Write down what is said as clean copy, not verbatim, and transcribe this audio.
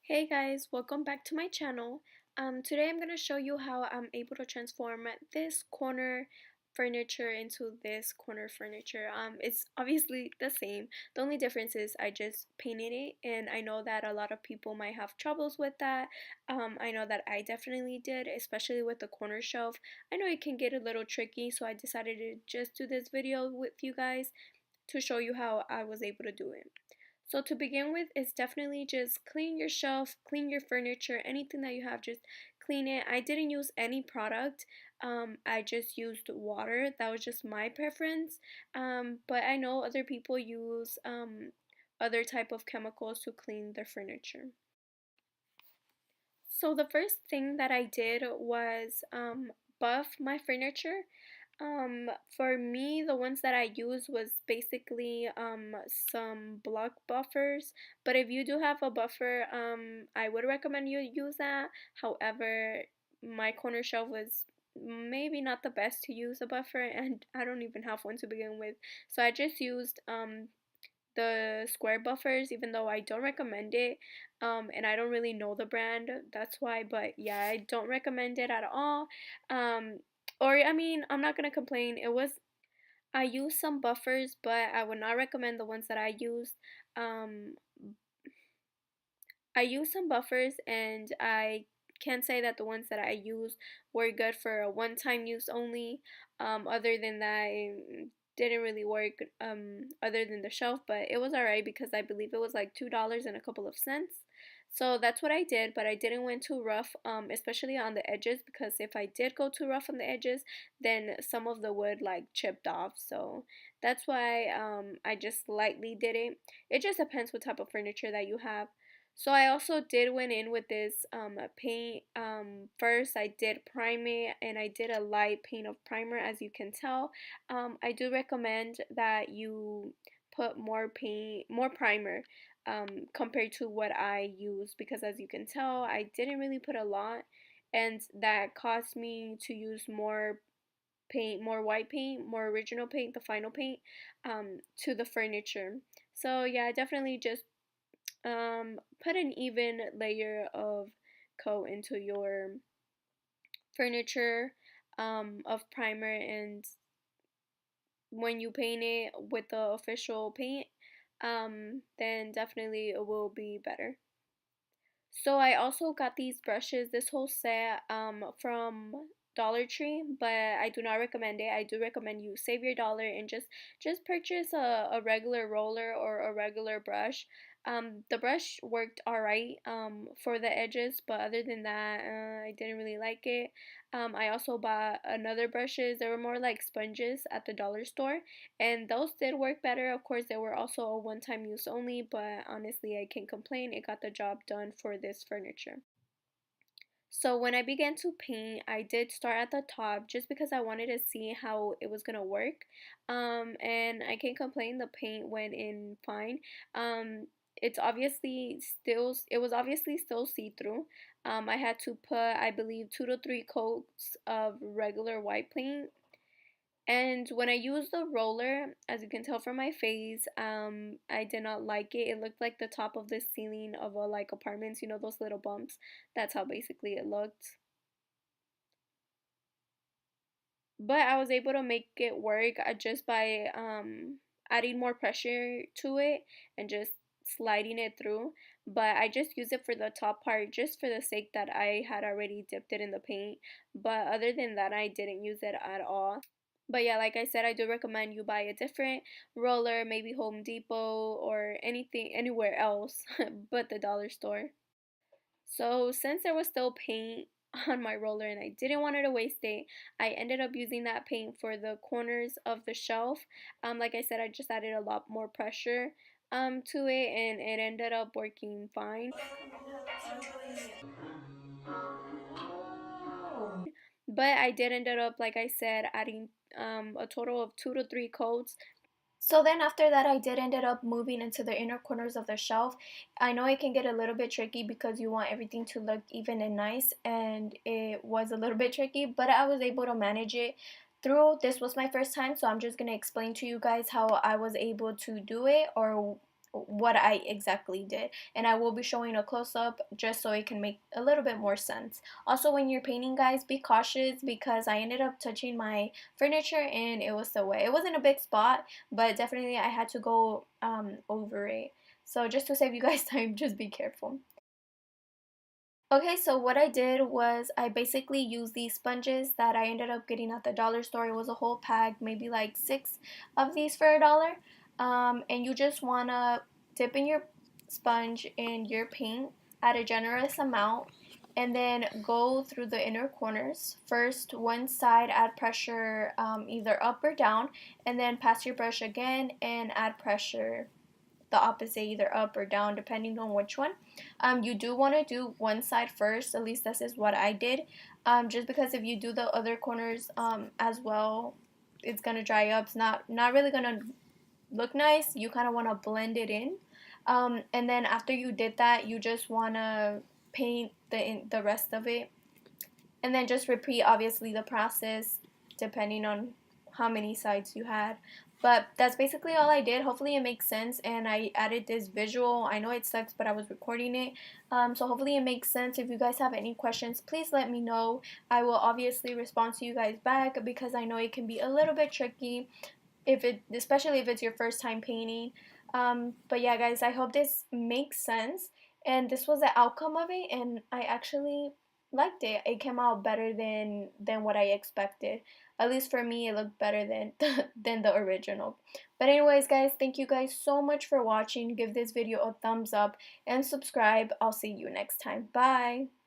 Hey guys, welcome back to my channel. Today I'm going to show you how I'm able to transform this corner furniture into this corner furniture. It's obviously the same. The only difference is I just painted it, and I know that a lot of people might have troubles with that. I know that I definitely did, especially with the corner shelf. I know it can get a little tricky, so I decided to just do this video with you guys to show you how I was able to do it. So to begin with, it's definitely just clean your shelf, clean your furniture, anything that you have, just clean it. I didn't use any product. I just used water. That was just my preference. But I know other people use other type of chemicals to clean their furniture. So the first thing that I did was buff my furniture. For me, the ones that I use was basically some block buffers. But if you do have a buffer, I would recommend you use that. However, my corner shelf was maybe not the best to use a buffer, and I don't even have one to begin with. So I just used the square buffers, even though I don't recommend it, and I don't really know the brand, that's why. But yeah, I don't recommend it at all. um or I mean, I'm not gonna complain. I used some buffers, but I would not recommend the ones that I used. um I used some buffers, and I can say that the ones that I used were good for a one-time use only. Other than that, it didn't really work, other than the shelf, but it was alright because I believe it was like $2 and a couple of cents. So that's what I did, but I didn't went too rough, especially on the edges, because if I did go too rough on the edges, then some of the wood like chipped off. So that's why I just lightly did it. It just depends what type of furniture that you have. So I also did went in with this paint. First I did prime it, and I did a light paint of primer, as you can tell. I do recommend that you put more paint, more primer, compared to what I use, because as you can tell, I didn't really put a lot, and that caused me to use more paint, more white paint, more original paint, the final paint, to the furniture. So yeah, I definitely just put an even layer of coat into your furniture, of primer, and when you paint it with the official paint, then definitely it will be better. So I also got these brushes, this whole set, from Dollar Tree, but I do not recommend it. I do recommend you save your dollar and just purchase a regular roller or a regular brush. The brush worked alright for the edges, but other than that, I didn't really like it. I also bought another brushes. They were more like sponges at the dollar store, and those did work better. Of course, they were also a one-time use only, but honestly, I can't complain. It got the job done for this furniture. So when I began to paint, I did start at the top just because I wanted to see how it was gonna work. And I can't complain. The paint went in fine. It was obviously still see-through. I had to put, I believe, 2 to 3 coats of regular white paint, and when I used the roller, as you can tell from my face, I did not like it. It looked like the top of the ceiling of a like apartments, you know, those little bumps. That's how basically it looked. But I was able to make it work, just by adding more pressure to it and just sliding it through. But I just used it for the top part just for the sake that I had already dipped it in the paint. But other than that, I didn't use it at all. But yeah, like I said, I do recommend you buy a different roller, maybe Home Depot or anything anywhere else but the dollar store. So since there was still paint on my roller and I didn't want to waste it, I ended up using that paint for the corners of the shelf. Like I said, I just added a lot more pressure to it, and it ended up working fine. But I did ended up, like I said, adding a total of 2 to 3 coats. So then after that, I did ended up moving into the inner corners of the shelf. I know it can get a little bit tricky because you want everything to look even and nice, and it was a little bit tricky, but I was able to manage it through. This was my first time, so I'm just going to explain to you guys how I was able to do it, or what I exactly did, and I will be showing a close-up just so it can make a little bit more sense. Also, when you're painting, guys, be cautious because I ended up touching my furniture and it was the way. It wasn't a big spot, but definitely I had to go over it. So just to save you guys time, just be careful. Okay, so what I did was I basically used these sponges that I ended up getting at the dollar store. It was a whole pack, maybe like 6 of these for $1. And you just wanna dip in your sponge in your paint at a generous amount and then go through the inner corners. First, one side, add pressure either up or down, and then pass your brush again and add pressure the opposite, either up or down, depending on which one. You do want to do one side first, at least this is what I did, just because if you do the other corners as well, it's gonna dry up. It's not really gonna look nice. You kind of want to blend it in, and then after you did that, you just want to paint the rest of it, and then just repeat obviously the process depending on how many sides you had. But that's basically all I did. Hopefully it makes sense, and I added this visual. I know it sucks, but I was recording it, so hopefully it makes sense. If you guys have any questions, please let me know. I will obviously respond to you guys back because I know it can be a little bit tricky especially if it's your first time painting. But yeah, guys, I hope this makes sense, and this was the outcome of it, and I actually liked it. It came out better than what I expected. At least for me, it looked better than than the original. But anyways, guys, thank you guys so much for watching. Give this video a thumbs up and subscribe. I'll see you next time. Bye.